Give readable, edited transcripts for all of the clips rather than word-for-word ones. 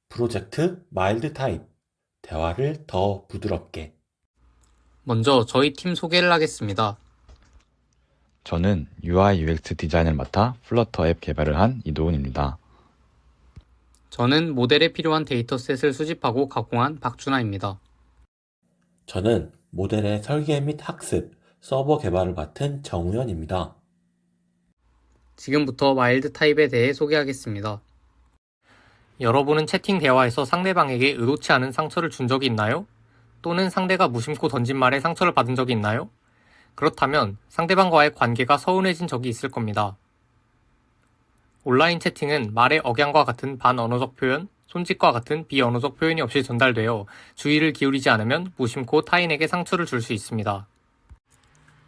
프로젝트 마일드 타입. 대화를 더 부드럽게. 먼저 저희 팀 소개를 하겠습니다. 저는 UI UX 디자인을 맡아 플러터 앱 개발을 한 이도훈입니다. 저는 모델에 필요한 데이터셋을 수집하고 가공한 박준하입니다. 저는 모델의 설계 및 학습, 서버 개발을 맡은 정우현입니다. 지금부터 마일드 타입에 대해 소개하겠습니다. 여러분은 채팅 대화에서 상대방에게 의도치 않은 상처를 준 적이 있나요? 또는 상대가 무심코 던진 말에 상처를 받은 적이 있나요? 그렇다면 상대방과의 관계가 서운해진 적이 있을 겁니다. 온라인 채팅은 말의 억양과 같은 반언어적 표현, 손짓과 같은 비언어적 표현이 없이 전달되어 주의를 기울이지 않으면 무심코 타인에게 상처를 줄 수 있습니다.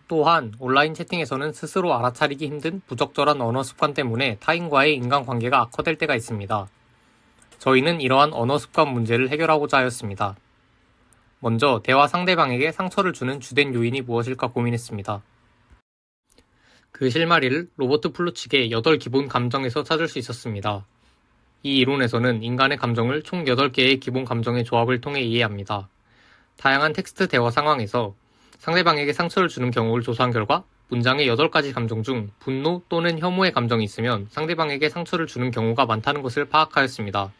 또한 온라인 채팅에서는 스스로 알아차리기 힘든 부적절한 언어 습관 때문에 타인과의 인간관계가 악화될 때가 있습니다. 저희는 이러한 언어 습관 문제를 해결하고자 하였습니다. 먼저 대화 상대방에게 상처를 주는 주된 요인이 무엇일까 고민했습니다. 그 실마리를 로버트 플루치의 8기본 감정에서 찾을 수 있었습니다. 이 이론에서는 인간의 감정을 총 8개의 기본 감정의 조합을 통해 이해합니다. 다양한 텍스트 대화 상황에서 상대방에게 상처를 주는 경우를 조사한 결과 문장의 8가지 감정 중 분노 또는 혐오의 감정이 있으면 상대방에게 상처를 주는 경우가 많다는 것을 파악하였습니다.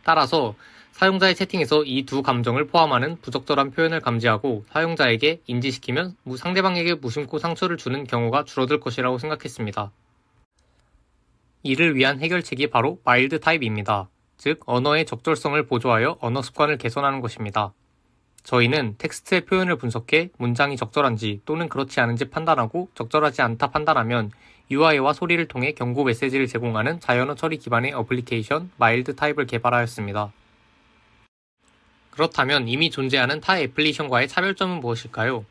따라서 사용자의 채팅에서 이 두 감정을 포함하는 부적절한 표현을 감지하고 사용자에게 인지시키면 상대방에게 무심코 상처를 주는 경우가 줄어들 것이라고 생각했습니다. 이를 위한 해결책이 바로 마일드 타입입니다. 즉, 언어의 적절성을 보조하여 언어 습관을 개선하는 것입니다. 저희는 텍스트의 표현을 분석해 문장이 적절한지 또는 그렇지 않은지 판단하고 적절하지 않다 판단하면 UI와 소리를 통해 경고 메시지를 제공하는 자연어 처리 기반의 어플리케이션 마일드 타입을 개발하였습니다. 그렇다면 이미 존재하는 타 애플리케이션과의 차별점은 무엇일까요?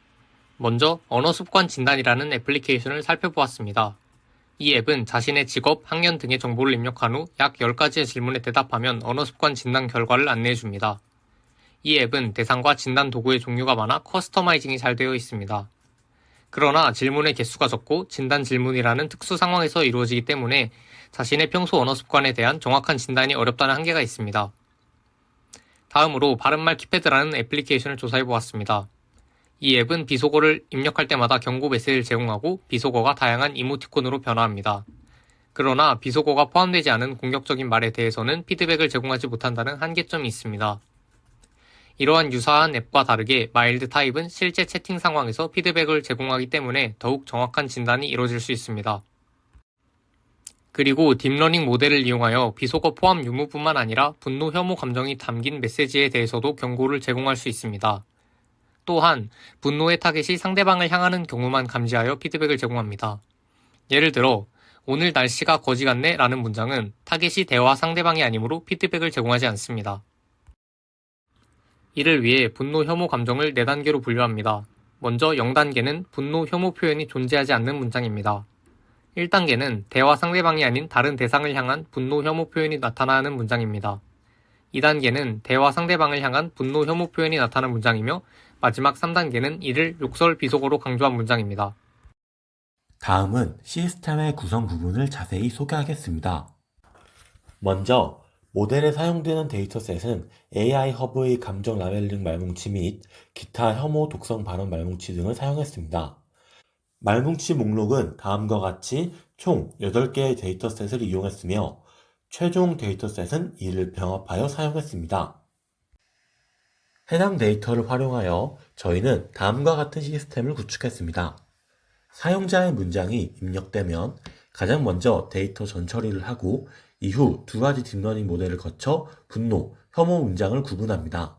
먼저 언어 습관 진단이라는 애플리케이션을 살펴보았습니다. 이 앱은 자신의 직업, 학년 등의 정보를 입력한 후 약 10가지의 질문에 대답하면 언어 습관 진단 결과를 안내해줍니다. 이 앱은 대상과 진단 도구의 종류가 많아 커스터마이징이 잘 되어 있습니다. 그러나 질문의 개수가 적고 진단 질문이라는 특수 상황에서 이루어지기 때문에 자신의 평소 언어 습관에 대한 정확한 진단이 어렵다는 한계가 있습니다. 다음으로 바른말 키패드라는 애플리케이션을 조사해보았습니다. 이 앱은 비속어를 입력할 때마다 경고 메시지를 제공하고 비속어가 다양한 이모티콘으로 변화합니다. 그러나 비속어가 포함되지 않은 공격적인 말에 대해서는 피드백을 제공하지 못한다는 한계점이 있습니다. 이러한 유사한 앱과 다르게 마일드 타입은 실제 채팅 상황에서 피드백을 제공하기 때문에 더욱 정확한 진단이 이루어질 수 있습니다. 그리고 딥러닝 모델을 이용하여 비속어 포함 유무뿐만 아니라 분노, 혐오 감정이 담긴 메시지에 대해서도 경고를 제공할 수 있습니다. 또한 분노의 타겟이 상대방을 향하는 경우만 감지하여 피드백을 제공합니다. 예를 들어 오늘 날씨가 거지 같네 라는 문장은 타겟이 대화 상대방이 아니므로 피드백을 제공하지 않습니다. 이를 위해 분노, 혐오 감정을 4단계로 분류합니다. 먼저 0단계는 분노, 혐오 표현이 존재하지 않는 문장입니다. 1단계는 대화 상대방이 아닌 다른 대상을 향한 분노, 혐오 표현이 나타나는 문장입니다. 2단계는 대화 상대방을 향한 분노, 혐오 표현이 나타나는 문장이며 마지막 3단계는 이를 욕설, 비속어로 강조한 문장입니다. 다음은 시스템의 구성 부분을 자세히 소개하겠습니다. 먼저 모델에 사용되는 데이터셋은 AI 허브의 감정 라벨링 말뭉치 및 기타 혐오 독성 발언 말뭉치 등을 사용했습니다. 말뭉치 목록은 다음과 같이 총 8개의 데이터셋을 이용했으며 최종 데이터셋은 이를 병합하여 사용했습니다. 해당 데이터를 활용하여 저희는 다음과 같은 시스템을 구축했습니다. 사용자의 문장이 입력되면 가장 먼저 데이터 전처리를 하고 이후 2가지 딥러닝 모델을 거쳐 분노, 혐오 문장을 구분합니다.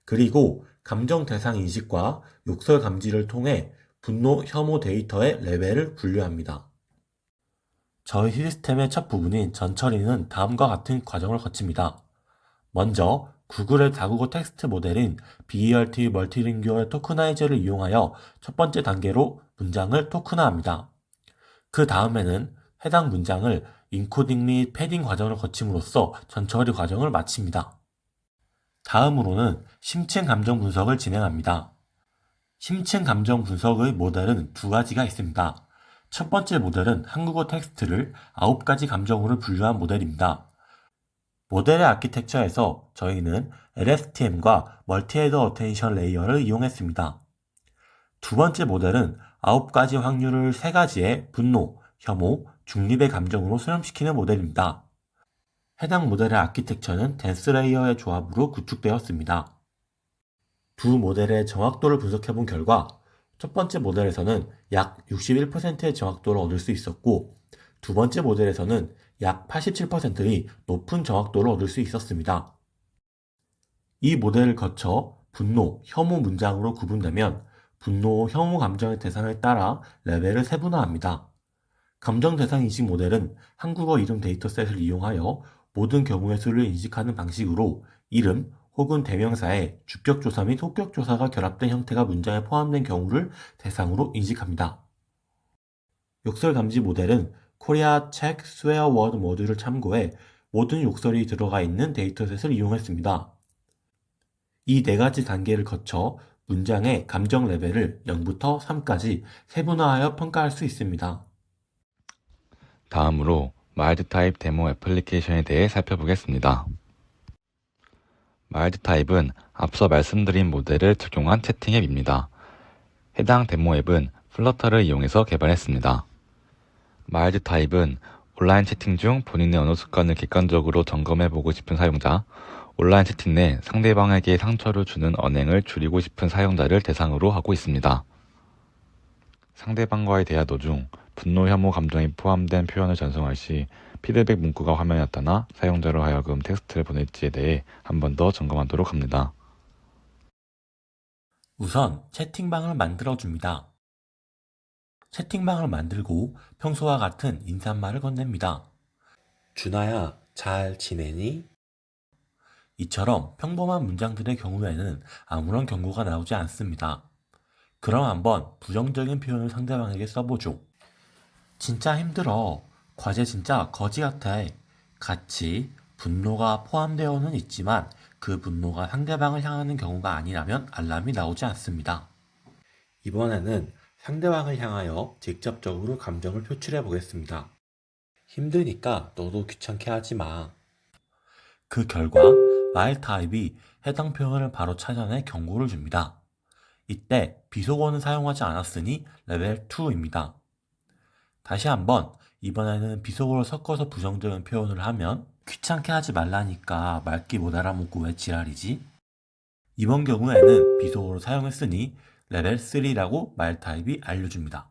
그리고 감정 대상 인식과 욕설 감지를 통해 분노, 혐오 데이터의 레벨을 분류합니다. 저희 시스템의 첫 부분인 전처리는 다음과 같은 과정을 거칩니다. 먼저 구글의 다국어 텍스트 모델인 BERT 멀티링규얼 토크나이저를 이용하여 첫 번째 단계로 문장을 토크나합니다. 그 다음에는 해당 문장을 인코딩 및 패딩 과정을 거침으로써 전처리 과정을 마칩니다. 다음으로는 심층 감정 분석을 진행합니다. 심층 감정 분석의 모델은 2가지가 있습니다. 첫 번째 모델은 한국어 텍스트를 9가지 감정으로 분류한 모델입니다. 모델의 아키텍처에서 저희는 LSTM과 멀티-헤더 어텐션 레이어를 이용했습니다. 두 번째 모델은 9가지 확률을 3가지의 분노, 혐오, 중립의 감정으로 수렴시키는 모델입니다. 해당 모델의 아키텍처는 댄스 레이어의 조합으로 구축되었습니다. 두 모델의 정확도를 분석해본 결과 첫 번째 모델에서는 약 61%의 정확도를 얻을 수 있었고 두 번째 모델에서는 약 87%의 높은 정확도를 얻을 수 있었습니다. 이 모델을 거쳐 분노, 혐오 문장으로 구분되면 분노, 혐오 감정의 대상에 따라 레벨을 세분화합니다. 감정 대상 인식 모델은 한국어 이름 데이터셋을 이용하여 모든 경우의 수를 인식하는 방식으로 이름 혹은 대명사에 주격조사 및 호격조사가 결합된 형태가 문장에 포함된 경우를 대상으로 인식합니다. 욕설 감지 모델은 코리아 책 스웨어 워드 모듈을 참고해 모든 욕설이 들어가 있는 데이터셋을 이용했습니다. 이 4가지 단계를 거쳐 문장의 감정 레벨을 0부터 3까지 세분화하여 평가할 수 있습니다. 다음으로 마일드 타입 데모 애플리케이션에 대해 살펴보겠습니다. 마일드 타입은 앞서 말씀드린 모델을 적용한 채팅 앱입니다. 해당 데모 앱은 플러터를 이용해서 개발했습니다. 마일드 타입은 온라인 채팅 중 본인의 언어 습관을 객관적으로 점검해보고 싶은 사용자, 온라인 채팅 내 상대방에게 상처를 주는 언행을 줄이고 싶은 사용자를 대상으로 하고 있습니다. 상대방과의 대화 도중 분노, 혐오 감정이 포함된 표현을 전송할 시 피드백 문구가 화면에 나타나 사용자로 하여금 텍스트를 보낼지에 대해 한 번 더 점검하도록 합니다. 우선 채팅방을 만들어줍니다. 채팅방을 만들고 평소와 같은 인사말을 건넵니다. 준아야, 잘 지내니? 이처럼 평범한 문장들의 경우에는 아무런 경고가 나오지 않습니다. 그럼 한번 부정적인 표현을 상대방에게 써보죠. 진짜 힘들어. 과제 진짜 거지 같아. 같이 분노가 포함되어는 있지만 그 분노가 상대방을 향하는 경우가 아니라면 알람이 나오지 않습니다. 이번에는 상대방을 향하여 직접적으로 감정을 표출해 보겠습니다. 힘드니까 너도 귀찮게 하지 마. 그 결과 마일 타입이 해당 표현을 바로 찾아내 경고를 줍니다. 이때 비속어는 사용하지 않았으니 레벨 2입니다. 다시 한번 이번에는 비속어를 섞어서 부정적인 표현을 하면 귀찮게 하지 말라니까 말귀 못 알아먹고 왜 지랄이지? 이번 경우에는 비속어를 사용했으니 레벨 3라고 마일 타입이 알려줍니다.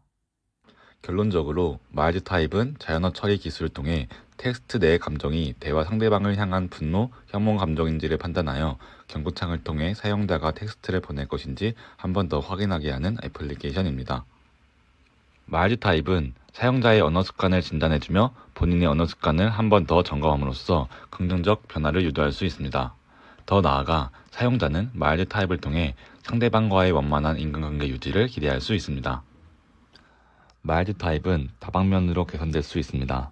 결론적으로 마일드 타입은 자연어 처리 기술을 통해 텍스트 내의 감정이 대화 상대방을 향한 분노, 혐오 감정인지를 판단하여 경고창을 통해 사용자가 텍스트를 보낼 것인지 한 번 더 확인하게 하는 애플리케이션입니다. 마일드 타입은 사용자의 언어 습관을 진단해주며 본인의 언어 습관을 한 번 더 점검함으로써 긍정적 변화를 유도할 수 있습니다. 더 나아가 사용자는 마일드 타입을 통해 상대방과의 원만한 인간관계 유지를 기대할 수 있습니다. 마일드 타입은 다방면으로 개선될 수 있습니다.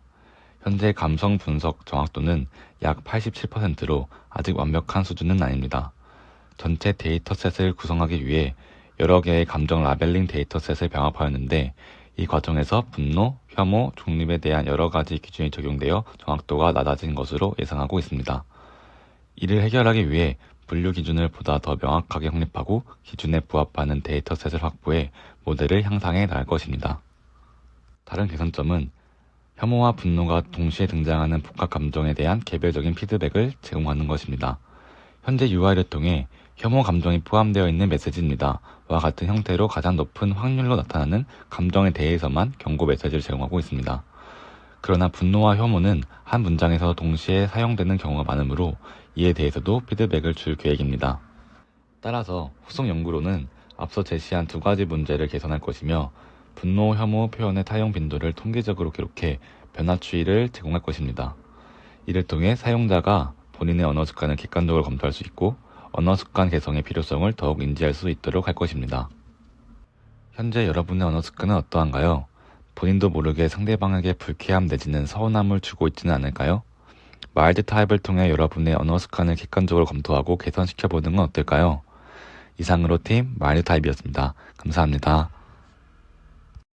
현재 감성 분석 정확도는 약 87%로 아직 완벽한 수준은 아닙니다. 전체 데이터셋을 구성하기 위해 여러 개의 감정 라벨링 데이터셋을 병합하였는데 이 과정에서 분노, 혐오, 중립에 대한 여러 가지 기준이 적용되어 정확도가 낮아진 것으로 예상하고 있습니다. 이를 해결하기 위해 분류 기준을 보다 더 명확하게 확립하고 기준에 부합하는 데이터셋을 확보해 모델을 향상해 나갈 것입니다. 다른 개선점은 혐오와 분노가 동시에 등장하는 복합 감정에 대한 개별적인 피드백을 제공하는 것입니다. 현재 UI를 통해 혐오 감정이 포함되어 있는 메시지입니다. 와 같은 형태로 가장 높은 확률로 나타나는 감정에 대해서만 경고 메시지를 제공하고 있습니다. 그러나 분노와 혐오는 한 문장에서 동시에 사용되는 경우가 많으므로 이에 대해서도 피드백을 줄 계획입니다. 따라서 후속 연구로는 앞서 제시한 2가지 문제를 개선할 것이며 분노, 혐오 표현의 타용 빈도를 통계적으로 기록해 변화 추이를 제공할 것입니다. 이를 통해 사용자가 본인의 언어 습관을 객관적으로 검토할 수 있고 언어 습관 개선의 필요성을 더욱 인지할 수 있도록 할 것입니다. 현재 여러분의 언어 습관은 어떠한가요? 본인도 모르게 상대방에게 불쾌함 내지는 서운함을 주고 있지는 않을까요? 마일드 타입을 통해 여러분의 언어 습관을 객관적으로 검토하고 개선시켜보는 건 어떨까요? 이상으로 팀 마일드 타입이었습니다. 감사합니다.